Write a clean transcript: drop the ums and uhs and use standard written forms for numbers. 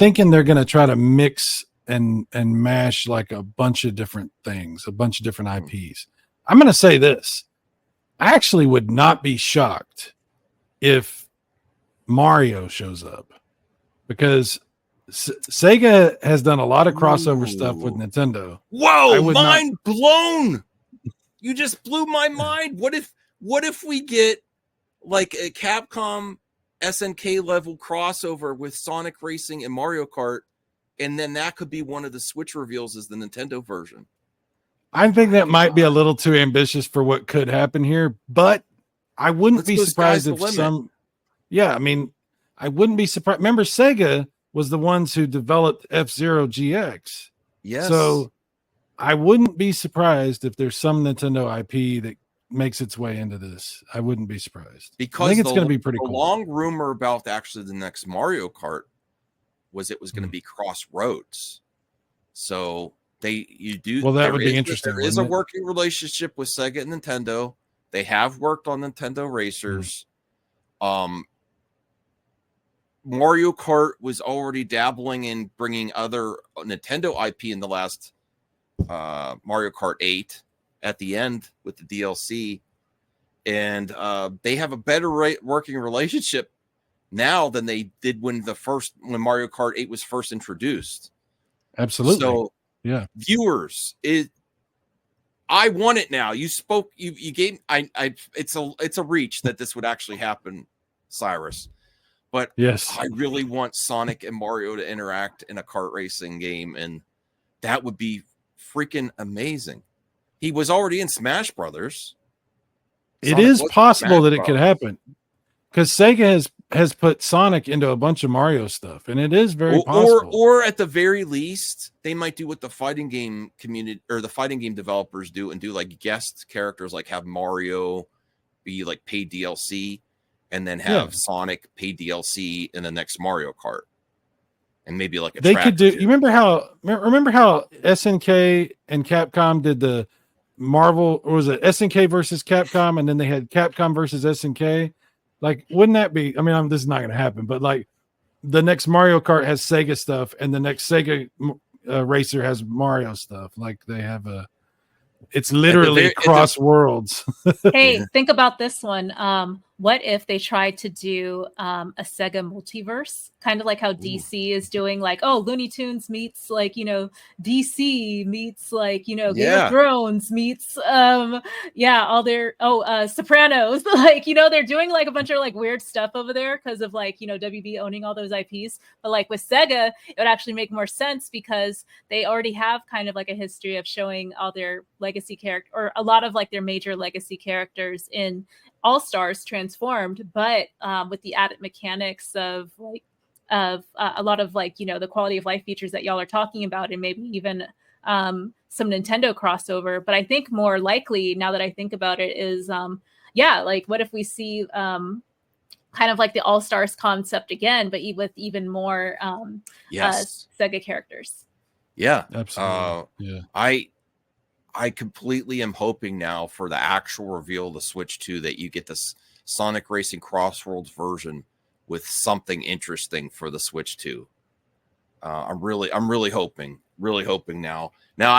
thinking they're going to try to mix and mash like a bunch of different things, a bunch of different IPs. I'm going to say this. I actually would not be shocked if Mario shows up, because Sega has done a lot of crossover stuff with Nintendo. Whoa, mind blown. You just blew my mind. What if we get like a Capcom SNK level crossover with Sonic Racing and Mario Kart, and then that could be one of the Switch reveals as the Nintendo version? I think that might be a little too ambitious for what could happen here, but I wouldn't be surprised if some. Yeah, I mean, I wouldn't be surprised. Remember, Sega was the ones who developed F-Zero GX. Yes. So I wouldn't be surprised if there's some Nintendo IP that makes its way into this. I wouldn't be surprised. Because I think it's going to be pretty cool. The long rumor about actually the next Mario Kart was it was going to be Crossroads. So that would be interesting. There is a working relationship with Sega and Nintendo. They have worked on Nintendo Racers. Mario Kart was already dabbling in bringing other Nintendo IP in the last Mario Kart 8 at the end with the DLC. And they have a better working relationship now than they did when Mario Kart 8 was first introduced. Absolutely. So, yeah, viewers, I want it now. You spoke. You gave. It's a reach that this would actually happen, Cyrus. But yes, I really want Sonic and Mario to interact in a kart racing game, and that would be freaking amazing. He was already in Smash Brothers. It is possible that it could happen, because Sega has put Sonic into a bunch of Mario stuff, and it is very possible. Or at the very least, they might do what the fighting game community or the fighting game developers do, and do like guest characters, like have Mario be like paid DLC, and then have Sonic paid DLC in the next Mario Kart, and maybe like they could do. You remember how SNK and Capcom did the Marvel, or was it SNK versus Capcom, and then they had Capcom versus SNK? Like, wouldn't that be? I mean, this is not going to happen, but like, the next Mario Kart has Sega stuff, and the next Sega racer has Mario stuff. Like, they have it's literally cross worlds. Hey, think about this one. What if they tried to do a Sega multiverse, kind of like how DC is doing, like, oh, Looney Tunes meets like, DC meets like, Game of Thrones meets all their Sopranos, like, they're doing like a bunch of like weird stuff over there because of like, WB owning all those IPs. But like with Sega, it would actually make more sense because they already have kind of like a history of showing all their legacy character, or a lot of like their major legacy characters in All-Stars transformed, but with the added mechanics of a lot of like, the quality of life features that y'all are talking about, and maybe even some Nintendo crossover. But I think more likely, now that I think about it, is like, what if we see kind of like the All-Stars concept again, but with even more Sega characters? Yeah, absolutely. I completely am hoping now for the actual reveal of the Switch 2 that you get this Sonic Racing Crossworlds version with something interesting for the Switch 2. I'm really hoping now. Now